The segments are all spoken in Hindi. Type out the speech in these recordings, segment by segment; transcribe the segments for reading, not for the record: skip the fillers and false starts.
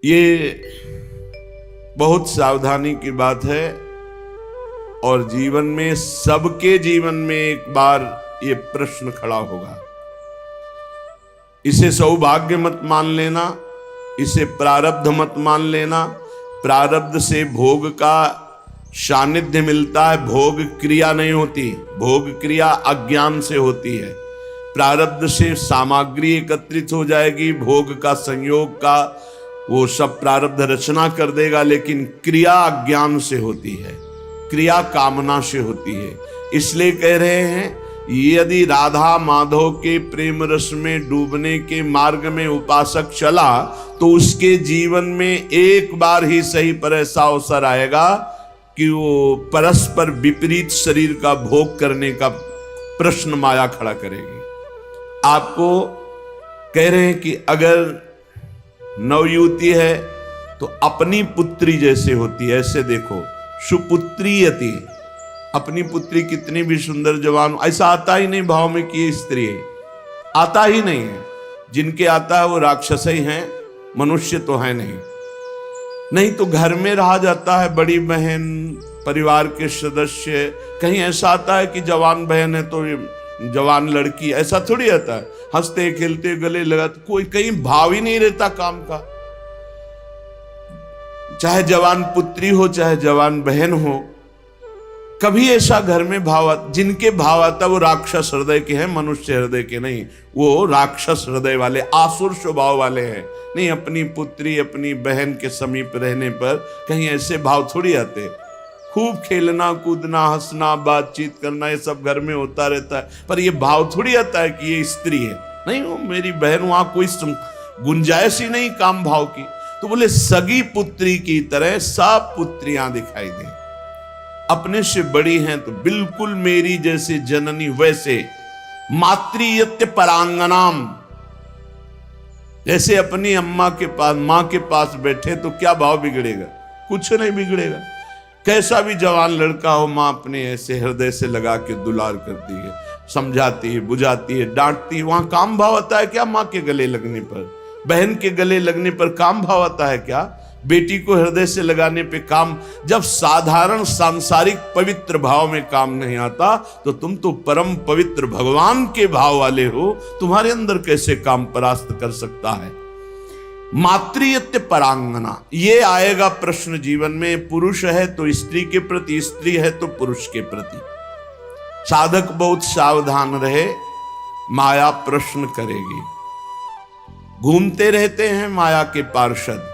ये बहुत सावधानी की बात है और जीवन में, सबके जीवन में एक बार ये प्रश्न खड़ा होगा। इसे सौभाग्य मत मान लेना, इसे प्रारब्ध मत मान लेना। प्रारब्ध से भोग का सानिध्य मिलता है, भोग क्रिया नहीं होती। भोग क्रिया अज्ञान से होती है। प्रारब्ध से सामग्री एकत्रित हो जाएगी, भोग का संयोग का वो सब प्रारब्ध रचना कर देगा, लेकिन क्रिया अज्ञान से होती है, क्रिया कामना से होती है। इसलिए कह रहे हैं, यदि राधा माधव के प्रेम रस में डूबने के मार्ग में उपासक चला तो उसके जीवन में एक बार ही सही पर ऐसा अवसर आएगा कि वो परस्पर विपरीत शरीर का भोग करने का प्रश्न माया खड़ा करेगी। आपको कह रहे हैं कि अगर नवयुवती है तो अपनी पुत्री जैसे होती है, ऐसे देखो, सुपुत्रीयति, अपनी पुत्री कितनी भी सुंदर जवान, ऐसा आता ही नहीं भाव में कि ये स्त्री है, आता ही नहीं है। जिनके आता है वो राक्षस ही हैं, मनुष्य तो है नहीं। नहीं तो घर में रहा जाता है, बड़ी बहन, परिवार के सदस्य, कहीं ऐसा आता है कि जवान बहन है तो जवान लड़की, ऐसा थोड़ी आता है। हंसते खेलते गले लगाते, कोई कहीं भाव ही नहीं रहता काम का। चाहे जवान पुत्री हो चाहे जवान बहन हो, कभी ऐसा घर में भाव, जिनके भाव आता वो राक्षस हृदय के हैं, मनुष्य हृदय के नहीं। वो राक्षस हृदय वाले, आसुर स्वभाव वाले हैं। नहीं, अपनी पुत्री अपनी बहन के समीप रहने पर कहीं ऐसे भाव थोड़ी आते। खूब खेलना कूदना हंसना बातचीत करना ये सब घर में होता रहता है, पर ये भाव थोड़ी आता है कि ये स्त्री है। नहीं, वो मेरी बहन, वहां कोई गुंजाइश ही नहीं काम भाव की। तो बोले सगी पुत्री की तरह सब पुत्रियां दिखाई दें, अपने से बड़ी हैं तो बिल्कुल मेरी जैसे जननी वैसे। मातृयत्य परांगनाम, जैसे अपनी अम्मा के पास, मां के पास बैठे तो क्या भाव बिगड़ेगा? कुछ नहीं बिगड़ेगा। कैसा भी जवान लड़का हो, मां अपने ऐसे हृदय से लगा के दुलार करती है, समझाती है, बुझाती है, डांटती है। वहां काम भाव आता है क्या? मां के गले लगने पर, बहन के गले लगने पर काम भाव आता है क्या? बेटी को हृदय से लगाने पे काम। जब साधारण सांसारिक पवित्र भाव में काम नहीं आता तो तुम तो परम पवित्र भगवान के भाव वाले हो, तुम्हारे अंदर कैसे काम परास्त कर सकता है? मातृयत्य परांगना, ये आएगा प्रश्न जीवन में। पुरुष है तो स्त्री के प्रति, स्त्री है तो पुरुष के प्रति। साधक बहुत सावधान रहे, माया प्रश्न करेगी। घूमते रहते हैं माया के पार्षद,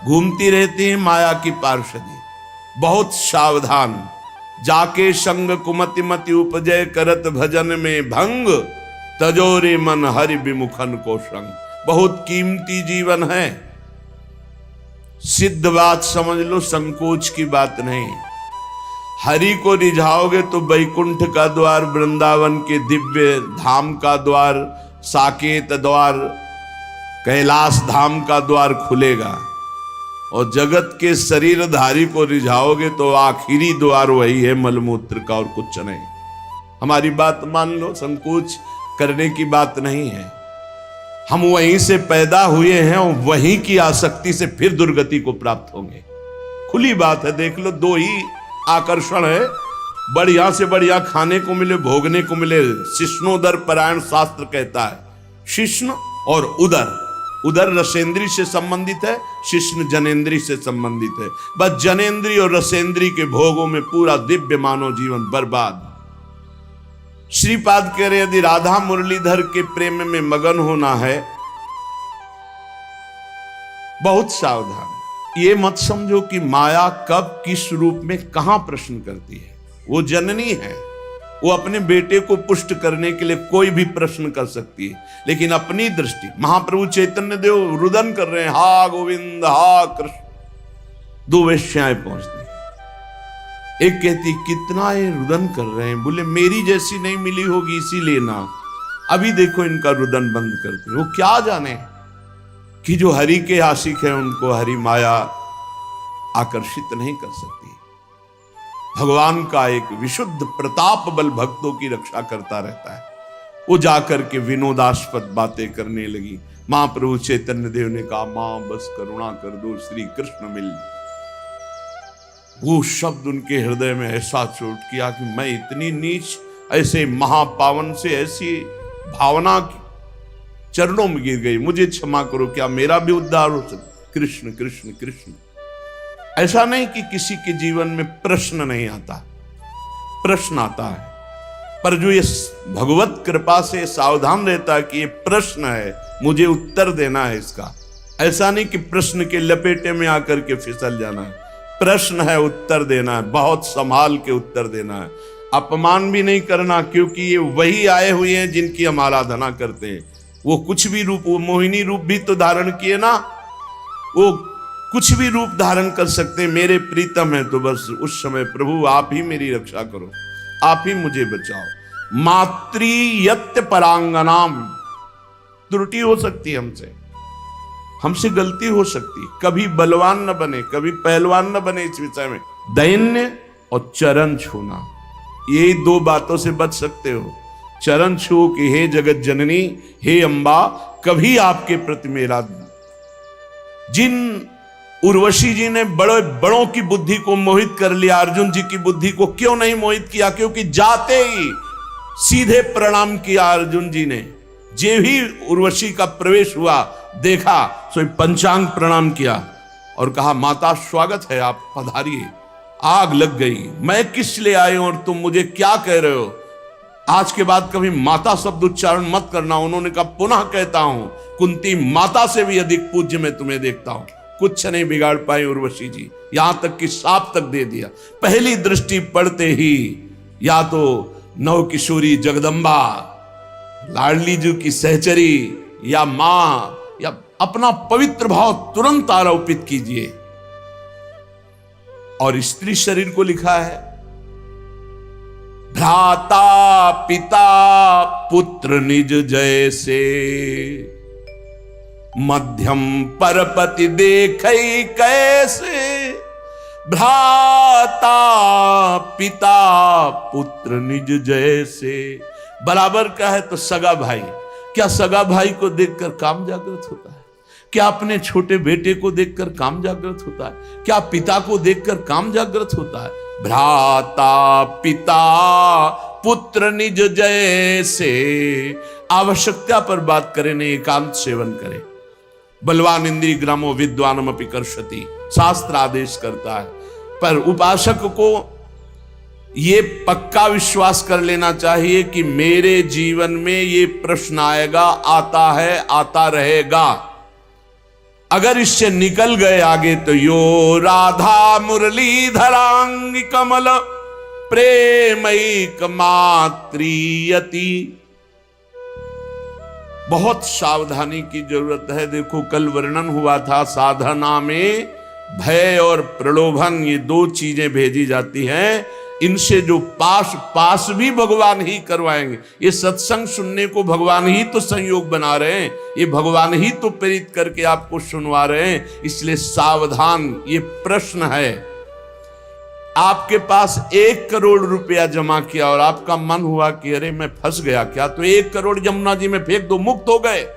घूमती रहती है माया की पार्षदी। बहुत सावधान, जाके संग कुमति मति उपजय करत भजन में भंग, तजोरे मन हरि विमुखन को संग। बहुत कीमती जीवन है, सिद्ध बात समझ लो, संकोच की बात नहीं। हरि को रिझाओगे तो वैकुंठ का द्वार, वृंदावन के दिव्य धाम का द्वार, साकेत द्वार, कैलाश धाम का द्वार खुलेगा। और जगत के शरीरधारी को रिझाओगे तो आखिरी द्वार वही है, मलमूत्र का, और कुछ नहीं। हमारी बात मान लो, संकोच करने की बात नहीं है। हम वहीं से पैदा हुए हैं और वहीं की आसक्ति से फिर दुर्गति को प्राप्त होंगे। खुली बात है, देख लो, दो ही आकर्षण है, बढ़िया से बढ़िया खाने को मिले, भोगने को मिले। शिष्णोदर परायण शास्त्र कहता है, शिष्ण और उदर। उदर रसेंद्री से संबंधित है, शिष्ण जनेन्द्री से संबंधित है। बस जनेन्द्री और रसेंद्री के भोगों में पूरा दिव्य मानव जीवन बर्बाद। श्रीपाद कह रहे, यदि राधा मुरलीधर के प्रेम में मगन होना है, बहुत सावधान। ये मत समझो कि माया कब किस रूप में कहां प्रश्न करती है। वो जननी है, वो अपने बेटे को पुष्ट करने के लिए कोई भी प्रश्न कर सकती है, लेकिन अपनी दृष्टि। महाप्रभु चैतन्य देव रुदन कर रहे हैं, हा गोविंद हा कृष्ण। दो वेश्याएं पहुंचती, एक कहती कितना ये रुदन कर रहे हैं, बोले मेरी जैसी नहीं मिली होगी इसीलिए ना। अभी देखो इनका रुदन बंद करते। वो क्या जाने कि जो हरि के आशिक है उनको हरि माया आकर्षित नहीं कर सकती। भगवान का एक विशुद्ध प्रताप बल भक्तों की रक्षा करता रहता है। वो जाकर के विनोदास्पद बातें करने लगी। महाप्रभु चैतन्य देव ने कहा, मां बस करुणा कर दो, श्री कृष्ण मिल। वो शब्द उनके हृदय में ऐसा चोट किया कि मैं इतनी नीच, ऐसे महापावन से ऐसी भावना की चरणों में गिर गई, मुझे क्षमा करो, क्या मेरा भी उद्धार हो सकता? कृष्ण कृष्ण कृष्ण। ऐसा नहीं कि किसी के जीवन में प्रश्न नहीं आता, प्रश्न आता है, पर जो ये भगवत कृपा से सावधान रहता है कि ये प्रश्न है, मुझे उत्तर देना है इसका। ऐसा नहीं कि प्रश्न के लपेटे में आकर के फिसल जाना है, प्रश्न है, उत्तर देना है, बहुत संभाल के उत्तर देना है। अपमान भी नहीं करना, क्योंकि ये वही आए हुए हैं जिनकी हम आराधना करते हैं। वो कुछ भी रूप, वो मोहिनी रूप भी तो धारण किए ना, वो कुछ भी रूप धारण कर सकते हैं। मेरे प्रीतम है तो बस उस समय प्रभु आप ही मेरी रक्षा करो, आप ही मुझे बचाओ। मातृयत्य परांगनाम, त्रुटि हो सकती है हमसे गलती हो सकती, कभी बलवान न बने, कभी पहलवान न बने इस विषय में। दैन्य और चरण छूना, ये दो बातों से बच सकते हो। चरण छू कि हे जगत जननी, हे अम्बा, कभी आपके प्रति मेरा। जिन उर्वशी जी ने बड़े बड़ों की बुद्धि को मोहित कर लिया, अर्जुन जी की बुद्धि को क्यों नहीं मोहित किया? क्योंकि जाते ही सीधे प्रणाम किया अर्जुन जी ने। जे ही उर्वशी का प्रवेश हुआ, देखा सो पंचांग प्रणाम किया और कहा, माता स्वागत है, आप पधारिए। आग लग गई, मैं किस लिए आए हूं और तुम मुझे क्या कह रहे हो? आज के बाद कभी माता शब्द उच्चारण मत करना। उन्होंने कहा, पुनः कहता हूं, कुंती माता से भी अधिक पूज्य मैं तुम्हें देखता हूं। कुछ नहीं बिगाड़ पाई उर्वशी जी, यहां तक कि साप तक दे दिया। पहली दृष्टि पड़ते ही या तो नव किशोरी जगदम्बा, लाडली जी की सहचरी, या मां, या अपना पवित्र भाव तुरंत आरोपित कीजिए। और स्त्री शरीर को लिखा है, भ्राता पिता पुत्र निज जैसे, मध्यम परपति देखै कैसे। भ्राता पिता पुत्र निज जैसे, बराबर का है तो सगा भाई। क्या सगा भाई को देखकर काम जागृत होता है? क्या अपने छोटे बेटे को देखकर काम जागृत होता है? क्या पिता को देखकर काम जागृत होता है? भ्राता पिता पुत्र निज जैसे। आवश्यकता पर बात करें, नहीं एकांत सेवन करें। बलवान इंद्रिय ग्रामो विद्वानम अपि कर्षति, शास्त्र आदेश करता है। पर उपासक को ये पक्का विश्वास कर लेना चाहिए कि मेरे जीवन में ये प्रश्न आएगा, आता है, आता रहेगा। अगर इससे निकल गए आगे तो यो राधा मुरलीधरांग कमल प्रेमैक मात्रियति। बहुत सावधानी की जरूरत है। देखो, कल वर्णन हुआ था, साधना में भय और प्रलोभन, ये दो चीजें भेजी जाती हैं। इनसे जो पास भी भगवान ही करवाएंगे। ये सत्संग सुनने को भगवान ही तो संयोग बना रहे हैं, ये भगवान ही तो प्रेरित करके आपको सुनवा रहे हैं। इसलिए सावधान। ये प्रश्न है, आपके पास 1 करोड़ रुपया जमा किया और आपका मन हुआ कि अरे मैं फंस गया क्या, तो 1 करोड़ यमुना जी में फेंक दो, मुक्त हो गए।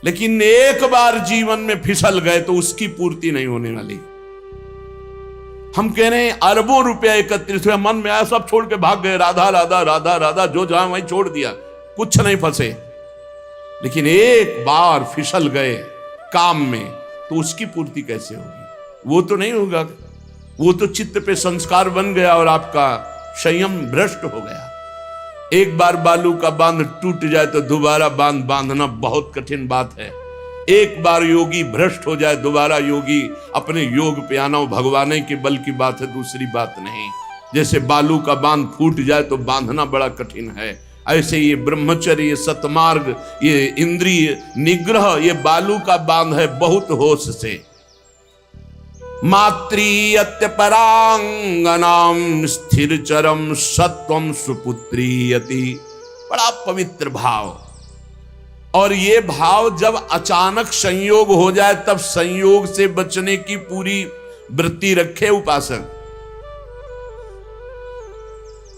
लेकिन एक बार जीवन में फिसल गए तो उसकी पूर्ति नहीं होने वाली। हम कह रहे हैं अरबों रुपया एकत्रित हुआ, मन में आया सब छोड़ के भाग गए, राधा राधा राधा राधा, जो जहां वहीं छोड़ दिया, कुछ नहीं फंसे। लेकिन एक बार फिसल गए काम में तो उसकी पूर्ति कैसे होगी? वो तो नहीं होगा, वो तो चित्त पे संस्कार बन गया और आपका संयम भ्रष्ट हो गया। एक बार बालू का बांध टूट जाए तो दोबारा बांध बांधना बहुत कठिन बात है। एक बार योगी भ्रष्ट हो जाए, दोबारा योगी अपने योग पे आना भगवान के बल की बात है, दूसरी बात नहीं। जैसे बालू का बांध फूट जाए तो बांधना बड़ा कठिन है, ऐसे ये ब्रह्मचर्य, ये सतमार्ग, ये इंद्रिय निग्रह, ये बालू का बांध है, बहुत होश से। मातृयत्य परांगनाम स्थिर चरम सत्वम सुपुत्रीयति। बड़ा पवित्र भाव। और ये भाव जब अचानक संयोग हो जाए तब संयोग से बचने की पूरी वृत्ति रखे उपासक।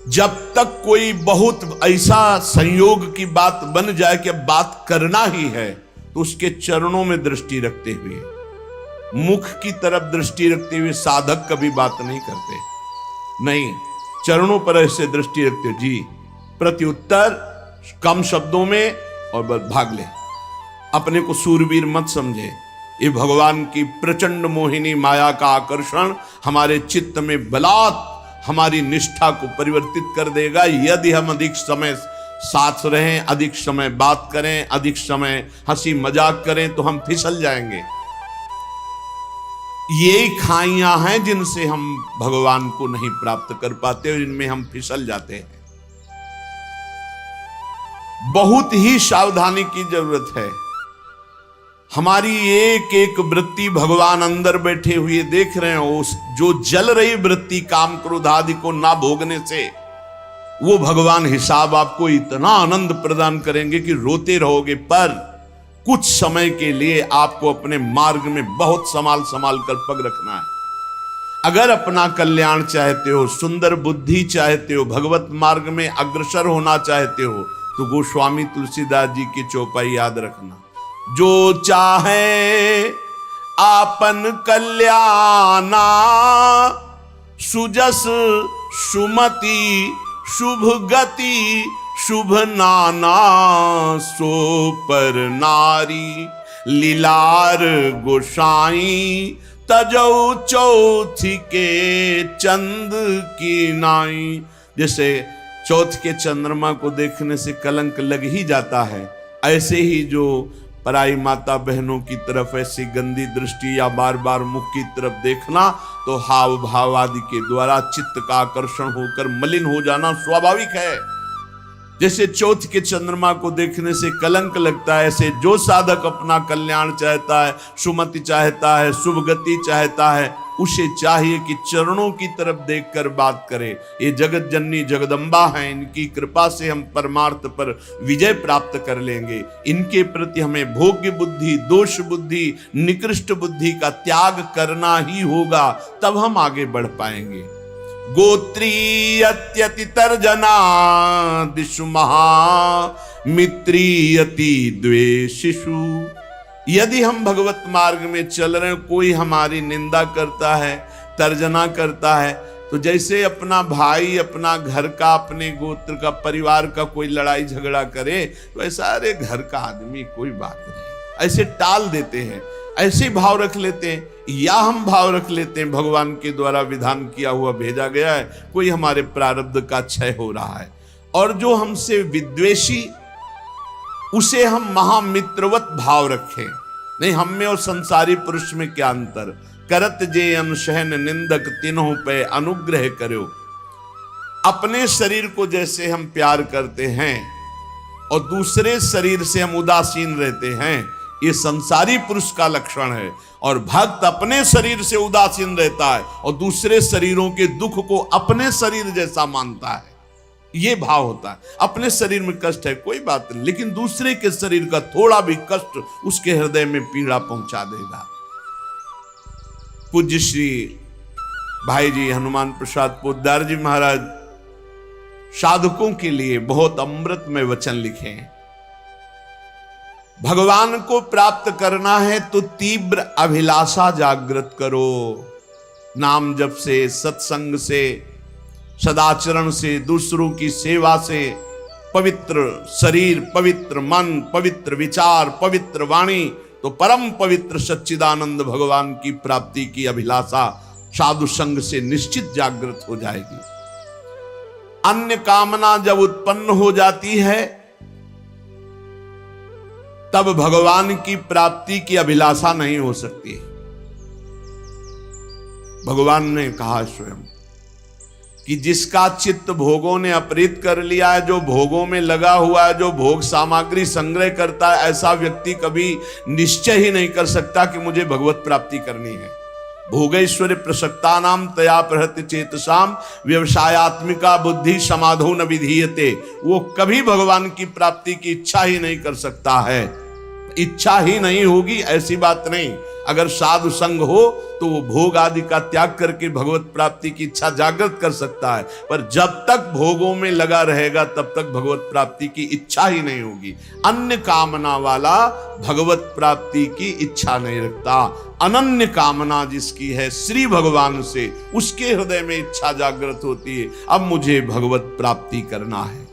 जब तक कोई बहुत ऐसा संयोग की बात बन जाए कि बात करना ही है, तो उसके चरणों में दृष्टि रखते हुए, मुख की तरफ दृष्टि रखते हुए साधक कभी बात नहीं करते। नहीं, चरणों पर ऐसे दृष्टि रखते जी, प्रत्युत्तर कम शब्दों में और बस भाग ले। अपने को सूरवीर मत समझे। ये भगवान की प्रचंड मोहिनी माया का आकर्षण हमारे चित्त में बलात् हमारी निष्ठा को परिवर्तित कर देगा, यदि हम अधिक समय साथ रहें, अधिक समय बात करें, अधिक समय हंसी मजाक करें, तो हम फिसल जाएंगे। ये खाइयां हैं जिनसे हम भगवान को नहीं प्राप्त कर पाते और इनमें हम फिसल जाते हैं। बहुत ही सावधानी की जरूरत है। हमारी एक एक वृत्ति भगवान अंदर बैठे हुए देख रहे हो। उस जो जल रही वृत्ति काम क्रोध आदि को ना भोगने से, वो भगवान हिसाब आपको इतना आनंद प्रदान करेंगे कि रोते रहोगे। पर कुछ समय के लिए आपको अपने मार्ग में बहुत संभाल संभाल कर पग रखना है। अगर अपना कल्याण चाहते हो, सुंदर बुद्धि चाहते हो, भगवत मार्ग में अग्रसर होना चाहते हो, तो गोस्वामी तुलसीदास जी की चौपाई याद रखना। जो चाहे आपन कल्याणा, सुजस सुमति शुभ गति शुभ नाना, सो पर नारी लीलार गोसाई, तजौ चौथी के चंद की नाई। जैसे चौथ के चंद्रमा को देखने से कलंक लग ही जाता है, ऐसे ही जो पराई माता बहनों की तरफ ऐसी गंदी दृष्टि या बार बार मुख की तरफ देखना, तो हाव भाव आदि के द्वारा चित्त का आकर्षण होकर मलिन हो जाना स्वाभाविक है। जैसे चौथ के चंद्रमा को देखने से कलंक लगता है, ऐसे जो साधक अपना कल्याण चाहता है, सुमति चाहता है, शुभ गति चाहता है, उसे चाहिए कि चरणों की तरफ देखकर बात करे। ये जगत जननी जगदम्बा हैं, इनकी कृपा से हम परमार्थ पर विजय प्राप्त कर लेंगे। इनके प्रति हमें भोग्य बुद्धि, दोष बुद्धि, निकृष्ट बुद्धि का त्याग करना ही होगा, तब हम आगे बढ़ पाएंगे। गोत्रीयत्यति तर्जना दिशु महा, मित्रीयति द्वेषिषु। यदि हम भगवत मार्ग में चल रहे हैं, कोई हमारी निंदा करता है, तर्जना करता है, तो जैसे अपना भाई, अपना घर का, अपने गोत्र का, परिवार का कोई लड़ाई झगड़ा करे, तो ऐसा अरे घर का आदमी कोई बात नहीं, ऐसे टाल देते हैं, ऐसे भाव रख लेते हैं। या हम भाव रख लेते हैं भगवान के द्वारा विधान किया हुआ भेजा गया है, कोई हमारे प्रारब्ध का क्षय हो रहा है, और जो हमसे विद्वेषी, उसे हम महामित्रवत भाव रखें। नहीं, हम में और संसारी पुरुष में क्या अंतर। करत जे अनुशहन निंदक तीनों पे अनुग्रह करो। अपने शरीर को जैसे हम प्यार करते हैं और दूसरे शरीर से हम उदासीन रहते हैं, ये संसारी पुरुष का लक्षण है। और भक्त अपने शरीर से उदासीन रहता है और दूसरे शरीरों के दुख को अपने शरीर जैसा मानता है। ये भाव होता है। अपने शरीर में कष्ट है कोई बात नहीं, लेकिन दूसरे के शरीर का थोड़ा भी कष्ट उसके हृदय में पीड़ा पहुंचा देगा। पूज्य श्री भाई जी हनुमान प्रसाद पोद्दार जी महाराज साधकों के लिए बहुत अमृतमय वचन लिखे हैं। भगवान को प्राप्त करना है तो तीव्र अभिलाषा जागृत करो। नाम जप से, सत्संग से, सदाचरण से, दूसरों की सेवा से, पवित्र शरीर, पवित्र मन, पवित्र विचार, पवित्र वाणी, तो परम पवित्र सच्चिदानंद भगवान की प्राप्ति की अभिलाषा साधु संग से निश्चित जागृत हो जाएगी। अन्य कामना जब उत्पन्न हो जाती है, तब भगवान की प्राप्ति की अभिलाषा नहीं हो सकती। भगवान ने कहा स्वयं कि जिसका चित्त भोगों ने अपहृत कर लिया है, जो भोगों में लगा हुआ है, जो भोग सामग्री संग्रह करता है, ऐसा व्यक्ति कभी निश्चय ही नहीं कर सकता कि मुझे भगवत प्राप्ति करनी है। भोगैश्वर्य प्रसक्ता नाम तया प्रहृत्य चेतसाम व्यवसायत्मिका बुद्धि समाधो न विधीयते। वो कभी भगवान की प्राप्ति की इच्छा ही नहीं कर सकता है। इच्छा ही नहीं होगी ऐसी बात नहीं। अगर साधु संग हो तो वो भोग आदि का त्याग करके भगवत प्राप्ति की इच्छा जागृत कर सकता है, पर जब तक भोगों में लगा रहेगा तब तक भगवत प्राप्ति की इच्छा ही नहीं होगी। अन्य कामना वाला भगवत प्राप्ति की इच्छा नहीं रखता। अनन्य कामना जिसकी है श्री भगवान से, उसके हृदय में इच्छा जागृत होती है, अब मुझे भगवत प्राप्ति करना है।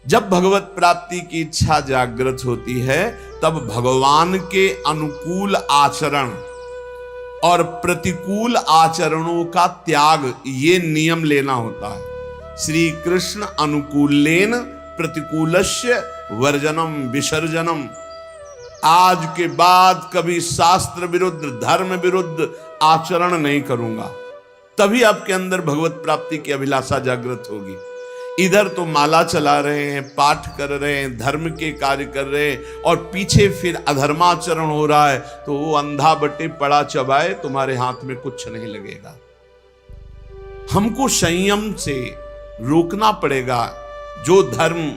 जब भगवत प्राप्ति की इच्छा जागृत होती है तब भगवान के अनुकूल आचरण और प्रतिकूल आचरणों का त्याग, ये नियम लेना होता है। श्री कृष्ण अनुकूलेन प्रतिकूलस्य वर्जनम विसर्जनम। आज के बाद कभी शास्त्र विरुद्ध, धर्म विरुद्ध आचरण नहीं करूंगा, तभी आपके अंदर भगवत प्राप्ति की अभिलाषा जागृत होगी। इधर तो माला चला रहे हैं, पाठ कर रहे हैं, धर्म के कार्य कर रहे हैं, और पीछे फिर अधर्माचरण हो रहा है, तो वो अंधा बटे पड़ा चबाए, तुम्हारे हाथ में कुछ नहीं लगेगा। हमको संयम से रोकना पड़ेगा। जो धर्म,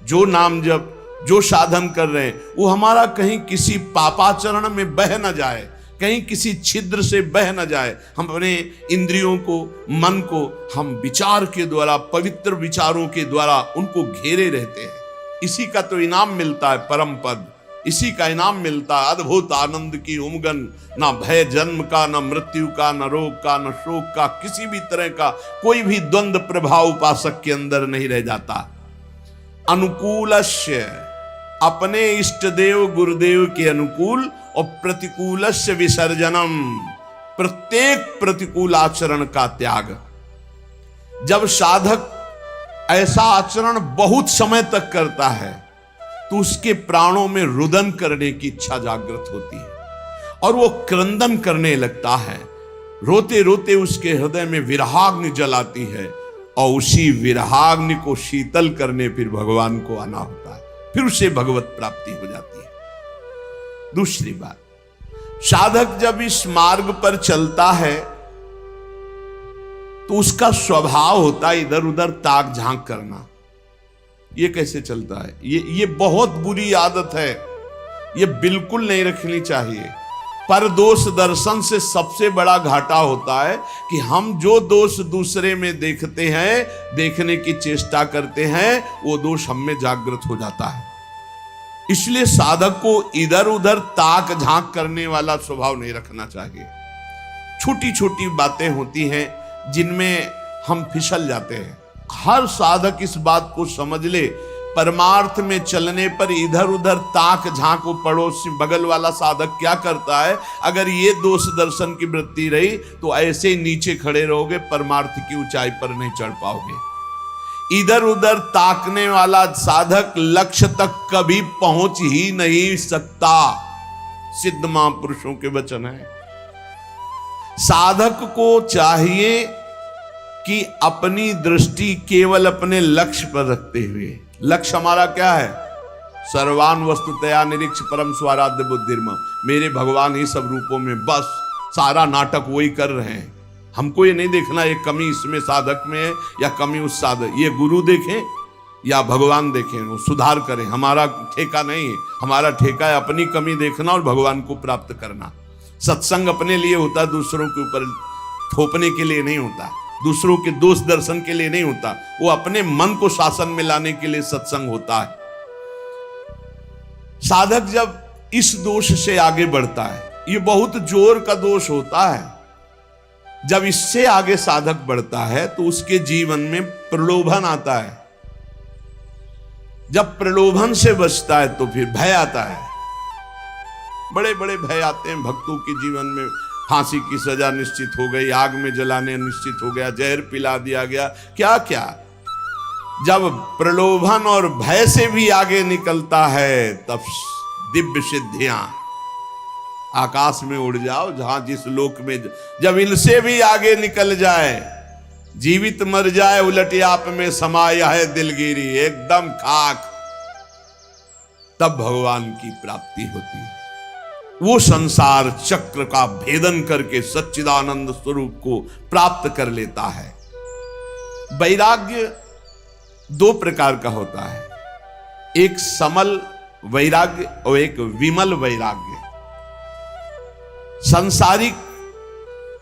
जो नाम जप, जो साधन कर रहे हैं, वो हमारा कहीं किसी पापाचरण में बह न जाए, कहीं किसी छिद्र से बह न जाए। हम अपने इंद्रियों को, मन को हम विचार के द्वारा, पवित्र विचारों के द्वारा उनको घेरे रहते हैं। इसी का तो इनाम मिलता है परम पद, इसी का इनाम मिलता है अद्भुत आनंद की उमगन। ना भय जन्म का, ना मृत्यु का, ना रोग का, ना शोक का, किसी भी तरह का कोई भी द्वंद्व प्रभाव उपासक के अंदर नहीं रह जाता। अनुकूलस्य, अपने इष्ट देव गुरुदेव के अनुकूल, और प्रतिकूलस्य विसर्जनम, प्रत्येक प्रतिकूल आचरण का त्याग। जब साधक ऐसा आचरण बहुत समय तक करता है तो उसके प्राणों में रुदन करने की इच्छा जागृत होती है और वो क्रंदन करने लगता है। रोते रोते उसके हृदय में विरहाग्नि जलाती है, और उसी विरहाग्नि को शीतल करने फिर भगवान को आना होता है, फिर उसे भगवत प्राप्ति हो जाती है। दूसरी बात, साधक जब इस मार्ग पर चलता है तो उसका स्वभाव होता है इधर उधर ताक झांक करना। ये कैसे चलता है? ये बहुत बुरी आदत है, ये बिल्कुल नहीं रखनी चाहिए। पर दोष दर्शन से सबसे बड़ा घाटा होता है कि हम जो दोष दूसरे में देखते हैं, देखने की चेष्टा करते हैं, वो दोष हम में जागृत हो जाता है। इसलिए साधक को इधर उधर ताक झांक करने वाला स्वभाव नहीं रखना चाहिए। छोटी छोटी बातें होती हैं जिनमें हम फिसल जाते हैं। हर साधक इस बात को समझ ले, परमार्थ में चलने पर इधर उधर ताक झांक, वो पड़ोसी बगल वाला साधक क्या करता है, अगर ये दोष दर्शन की वृत्ति रही तो ऐसे ही नीचे खड़े रहोगे, परमार्थ की ऊंचाई पर नहीं चढ़ पाओगे। इधर उधर ताकने वाला साधक लक्ष्य तक कभी पहुंच ही नहीं सकता। सिद्ध महापुरुषों के वचन है। साधक को चाहिए कि अपनी दृष्टि केवल अपने लक्ष्य पर रखते हुए, लक्ष्य हमारा क्या है? सर्वान वस्तुतया निरीक्ष परम स्वाराध्य बुद्धिर्मम, मेरे भगवान ही सब रूपों में, बस सारा नाटक वही कर रहे हैं। हमको ये नहीं देखना ये कमी इसमें साधक में है या कमी उस साधक, ये गुरु देखें या भगवान देखें, वो सुधार करें, हमारा ठेका नहीं है। हमारा ठेका है अपनी कमी देखना और भगवान को प्राप्त करना। सत्संग अपने लिए होता, दूसरों के ऊपर थोपने के लिए नहीं होता, दूसरों के दोष दर्शन के लिए नहीं होता, वो अपने मन को शासन में लाने के लिए सत्संग होता है। साधक जब इस दोष से आगे बढ़ता है, ये बहुत जोर का दोष होता है, जब इससे आगे साधक बढ़ता है तो उसके जीवन में प्रलोभन आता है। जब प्रलोभन से बचता है तो फिर भय आता है। बड़े बड़े भय आते हैं भक्तों के जीवन में। फांसी की सजा निश्चित हो गई, आग में जलाने निश्चित हो गया, जहर पिला दिया गया, क्या क्या। जब प्रलोभन और भय से भी आगे निकलता है तब दिव्य सिद्धियां, आकाश में उड़ जाओ जहां जिस लोक में, जब इनसे भी आगे निकल जाए, जीवित मर जाए उलट आप में समाया है दिलगिरी, एकदम खाक, तब भगवान की प्राप्ति होती है। वो संसार चक्र का भेदन करके सच्चिदानंद स्वरूप को प्राप्त कर लेता है। वैराग्य दो प्रकार का होता है, एक समल वैराग्य और एक विमल वैराग्य। सांसारिक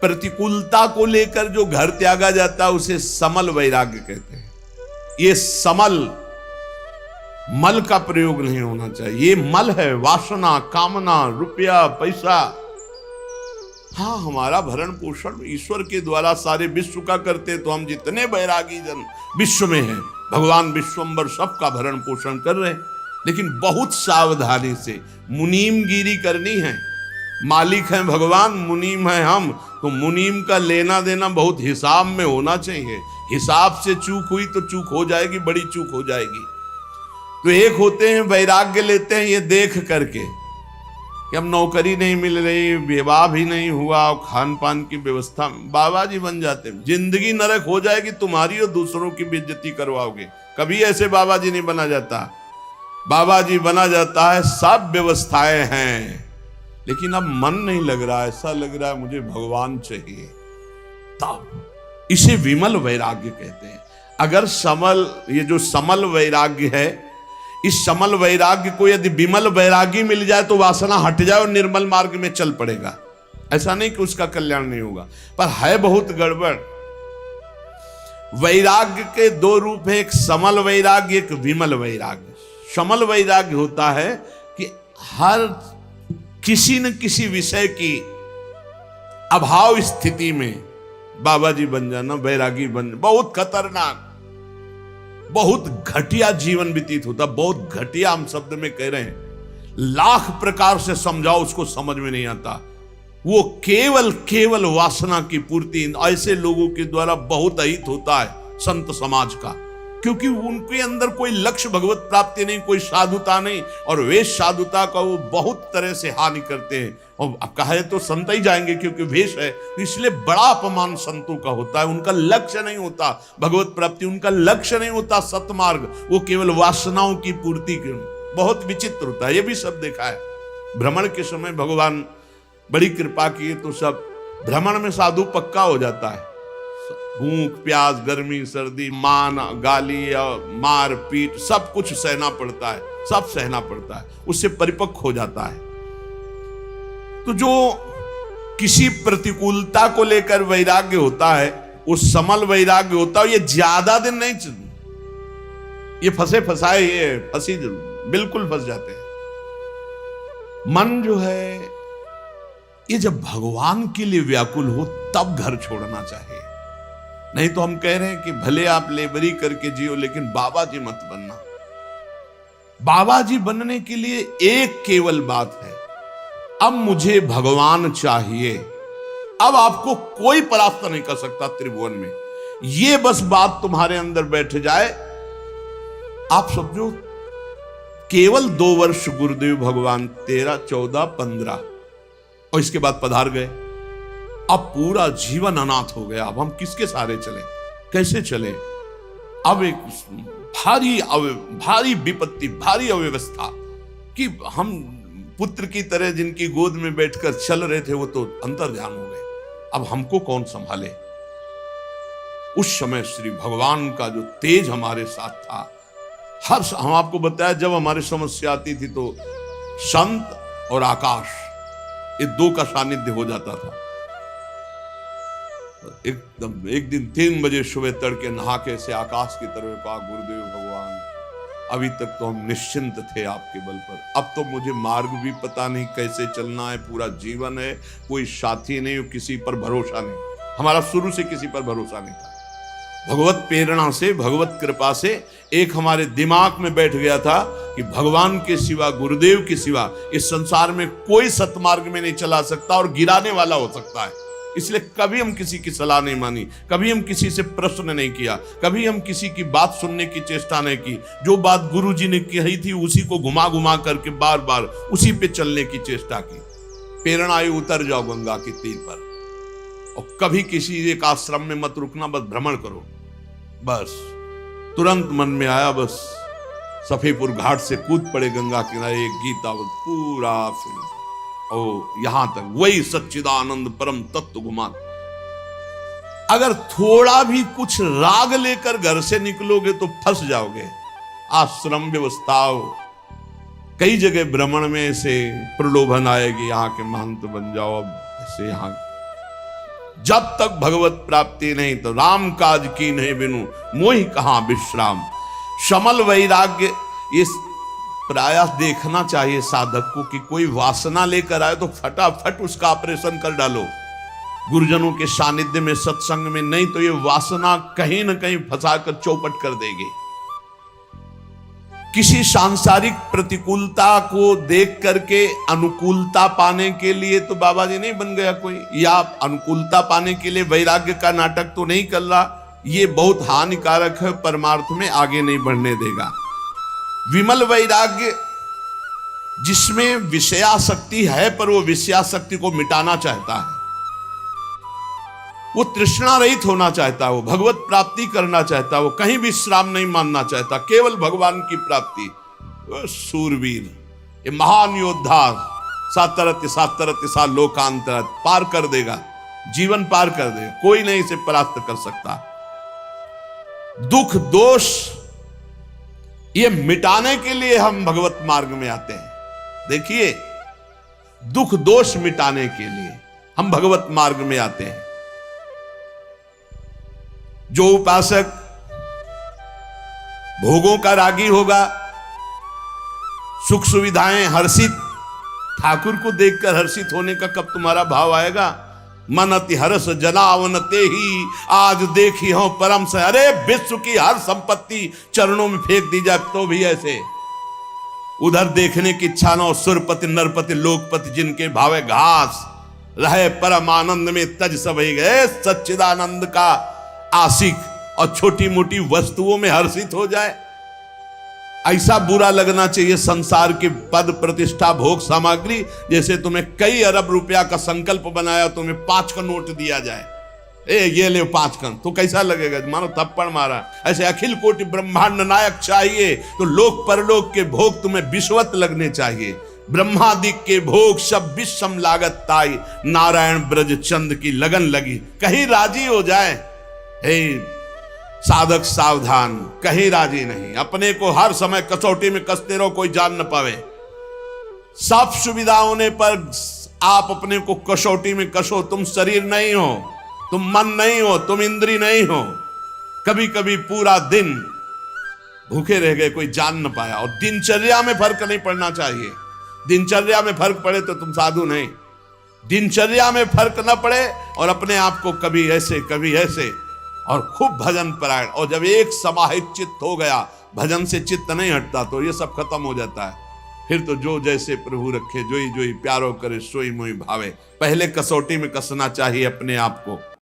प्रतिकूलता को लेकर जो घर त्यागा जाता है उसे समल वैराग्य कहते हैं। ये समल, मल का प्रयोग नहीं होना चाहिए। ये मल है वासना, कामना, रुपया, पैसा। हाँ, हमारा भरण पोषण ईश्वर के द्वारा सारे विश्व का करते, तो हम जितने बैरागी जन विश्व में हैं, भगवान विश्वम्बर सबका भरण पोषण कर रहे हैं। लेकिन बहुत सावधानी से मुनीमगिरी करनी है। मालिक हैं भगवान, मुनीम है हम, तो मुनीम का लेना देना बहुत हिसाब में होना चाहिए। हिसाब से चूक हुई तो चूक हो जाएगी, बड़ी चूक हो जाएगी। तो एक होते हैं वैराग्य लेते हैं ये देख करके कि अब नौकरी नहीं मिल रही, विवाह भी नहीं हुआ, खान पान की व्यवस्था, बाबा जी बन जाते हैं। जिंदगी नरक हो जाएगी तुम्हारी और दूसरों की बेइज्जती करवाओगे। कभी ऐसे बाबा जी नहीं बना जाता। बाबा जी बना जाता है, सब व्यवस्थाएं हैं, लेकिन अब मन नहीं लग रहा, ऐसा लग रहा है मुझे भगवान चाहिए। तब इसे विमल वैराग्य कहते हैं। अगर समल, ये जो समल वैराग्य है, इस समल वैराग्य को यदि विमल वैरागी मिल जाए तो वासना हट जाए और निर्मल मार्ग में चल पड़ेगा। ऐसा नहीं कि उसका कल्याण नहीं होगा, पर है बहुत गड़बड़। वैराग्य के दो रूप है, एक समल वैराग्य, एक विमल वैराग्य। समल वैराग्य होता है कि हर किसी न किसी विषय की अभाव स्थिति में बाबा जी बन जाना, वैरागी बन, बहुत खतरनाक, बहुत घटिया जीवन व्यतीत होता। बहुत घटिया हम शब्द में कह रहे हैं, लाख प्रकार से समझाओ उसको समझ में नहीं आता। वो केवल वासना की पूर्ति ऐसे लोगों के द्वारा बहुत अहित होता है संत समाज का, क्योंकि उनके अंदर कोई लक्ष्य भगवत प्राप्ति नहीं, कोई साधुता नहीं, और वेश साधुता का वो बहुत तरह से हानि करते हैं। और अब कहे तो संत ही जाएंगे क्योंकि वेश है, इसलिए बड़ा अपमान संतों का होता है। उनका लक्ष्य नहीं होता भगवत प्राप्ति, उनका लक्ष्य नहीं होता सतमार्ग, वो केवल वासनाओं की पूर्ति के। बहुत विचित्र होता है, ये भी सब देखा है। भ्रमण के समय भगवान बड़ी कृपा की तो सब भ्रमण में साधु पक्का हो जाता है। भूख प्यास, गर्मी सर्दी, मान गाली, मार पीट, सब कुछ सहना पड़ता है, सब सहना पड़ता है, उससे परिपक्व हो जाता है। तो जो किसी प्रतिकूलता को लेकर वैराग्य होता है, वो समल वैराग्य होता है। ये ज्यादा दिन नहीं, ये फंसे फंसाए, ये फंसी बिल्कुल फंस जाते हैं। मन जो है ये जब भगवान के लिए व्याकुल हो तब घर छोड़ना चाहिए। नहीं तो हम कह रहे हैं कि भले आप लेबरी करके जियो, लेकिन बाबा जी मत बनना। बाबा जी बनने के लिए एक केवल बात है, अब मुझे भगवान चाहिए। अब आपको कोई परास्त नहीं कर सकता त्रिभुवन में। ये बस बात तुम्हारे अंदर बैठ जाए, आप समझो केवल 2 वर्ष गुरुदेव भगवान 13, 14, 15 और इसके बाद पधार गए। अब पूरा जीवन अनाथ हो गया। अब हम किसके सहारे चले, कैसे चले? अब एक भारी विपत्ति, भारी अव्यवस्था कि हम पुत्र की तरह जिनकी गोद में बैठकर चल रहे थे वो तो अंतर्ध्यान हो गए। अब हमको कौन संभाले? उस समय श्री भगवान का जो तेज हमारे साथ था, हम आपको बताया जब हमारी समस्या आती थी तो संत और आकाश, ये 2 का सानिध्य हो जाता था। एकदम एक दिन 3 बजे सुबह तड़के नहा के से आकाश की तरफ कहा, गुरुदेव भगवान अभी तक तो हम निश्चिंत थे आपके बल पर, अब तो मुझे मार्ग भी पता नहीं कैसे चलना है, पूरा जीवन है, कोई साथी नहीं, किसी पर भरोसा नहीं। हमारा शुरू से किसी पर भरोसा नहीं था। भगवत प्रेरणा से, भगवत कृपा से एक हमारे दिमाग में बैठ गया था कि भगवान के सिवा, गुरुदेव के सिवा इस संसार में कोई सतमार्ग में नहीं चला सकता और गिराने वाला हो सकता है। इसलिए कभी हम किसी की सलाह नहीं मानी, कभी हम किसी से प्रश्न नहीं किया, कभी हम किसी की बात सुनने की चेष्टा नहीं की। जो बात गुरु जी ने कही थी उसी को घुमा घुमा करके बार बार उसी पे चलने की चेष्टा की। प्रेरणा आई, उतर जाओ गंगा की तीर पर और कभी किसी एक आश्रम में मत रुकना, बस भ्रमण करो। बस तुरंत मन में आया, बस सफीपुर घाट से कूद पड़े गंगा किनारे, एक गीता पूरा फिर ओ यहां तक वही सच्चिदानंद परम तत्व घुमा। अगर थोड़ा भी कुछ राग लेकर घर से निकलोगे तो फंस जाओगे। आश्रम व्यवस्था कई जगह भ्रमण में ऐसे प्रलोभन आएगी, यहाँ के महंत बन जाओ, अब ऐसे यहाँ। जब तक भगवत प्राप्ति नहीं तो राम काज की नहीं बिनु मोहि कहाँ विश्राम। शमल वैराग्य, ये प्रयास देखना चाहिए साधक को कि कोई वासना लेकर आए तो फटाफट उसका ऑपरेशन कर डालो गुरुजनों के सानिध्य में, सत्संग में, नहीं तो ये वासना कहीं ना कहीं फंसाकर चौपट कर देगी। किसी सांसारिक प्रतिकूलता को देख करके अनुकूलता पाने के लिए तो बाबा जी नहीं बन गया कोई, या अनुकूलता पाने के लिए वैराग्य का नाटक तो नहीं कर रहा। ये बहुत हानिकारक है, परमार्थ में आगे नहीं बढ़ने देगा। विमल वैराग्य जिसमें विषयासक्ति है पर वो विषयासक्ति को मिटाना चाहता है, वो तृष्णा रहित होना चाहता है, वो भगवत प्राप्ति करना चाहता है, वो कहीं विश्राम नहीं मानना चाहता, केवल भगवान की प्राप्ति। वो सूरवीर, ये महान योद्धा सातरत्य सातरत्य सा लोकांतर पार कर देगा, जीवन पार कर देगा, कोई नहीं इसे परास्त कर सकता। दुख दोष ये मिटाने के लिए हम भगवत मार्ग में आते हैं। देखिए, दुख दोष मिटाने के लिए हम भगवत मार्ग में आते हैं। जो उपासक भोगों का रागी होगा, सुख सुविधाएं हर्षित, ठाकुर को देखकर हर्षित होने का कब तुम्हारा भाव आएगा? मन अति हर्ष जनावन ते ही आज देखी हो परम से। अरे विश्व की हर संपत्ति चरणों में फेंक दी जाए तो भी ऐसे उधर देखने की इच्छा न हो। सुरपति नरपति लोकपति जिनके भावे घास रहे, परम आनंद में तज सब ही गए। सच्चिदानंद का आशिक और छोटी मोटी वस्तुओं में हर्षित हो जाए, ऐसा बुरा लगना चाहिए संसार की पद प्रतिष्ठा भोग सामग्री। जैसे तुम्हें कई अरब रुपया का संकल्प बनाया, तुम्हें 5 का नोट दिया जाए, ये ले 5 का, तो कैसा लगेगा? मानो थप्पड़ मारा। ऐसे अखिल कोटि ब्रह्मांड नायक चाहिए तो लोक परलोक के भोग तुम्हें विश्वत लगने चाहिए। ब्रह्मादिक के भोग सब विषम लागत ताई, नारायण ब्रज चंद की लगन लगी। कहीं राजी हो जाए, साधक सावधान, कहीं राजी नहीं। अपने को हर समय कसौटी में कसते रहो, कोई जान न पावे। सब सुविधा होने पर आप अपने को कसौटी में कसो। तुम शरीर नहीं हो, तुम मन नहीं हो, तुम इंद्री नहीं हो। कभी कभी पूरा दिन भूखे रह गए, कोई जान न पाया। और दिनचर्या में फर्क नहीं पड़ना चाहिए। दिनचर्या में फर्क पड़े तो तुम साधु नहीं। दिनचर्या में फर्क न पड़े और अपने आप को कभी ऐसे कभी ऐसे, और खूब भजन परायण। और जब एक समाहित चित्त हो गया, भजन से चित्त नहीं हटता, तो ये सब खत्म हो जाता है। फिर तो जो जैसे प्रभु रखे, जो ही प्यारो करे सोई मोहि भावे। पहले कसौटी में कसना चाहिए अपने आप को।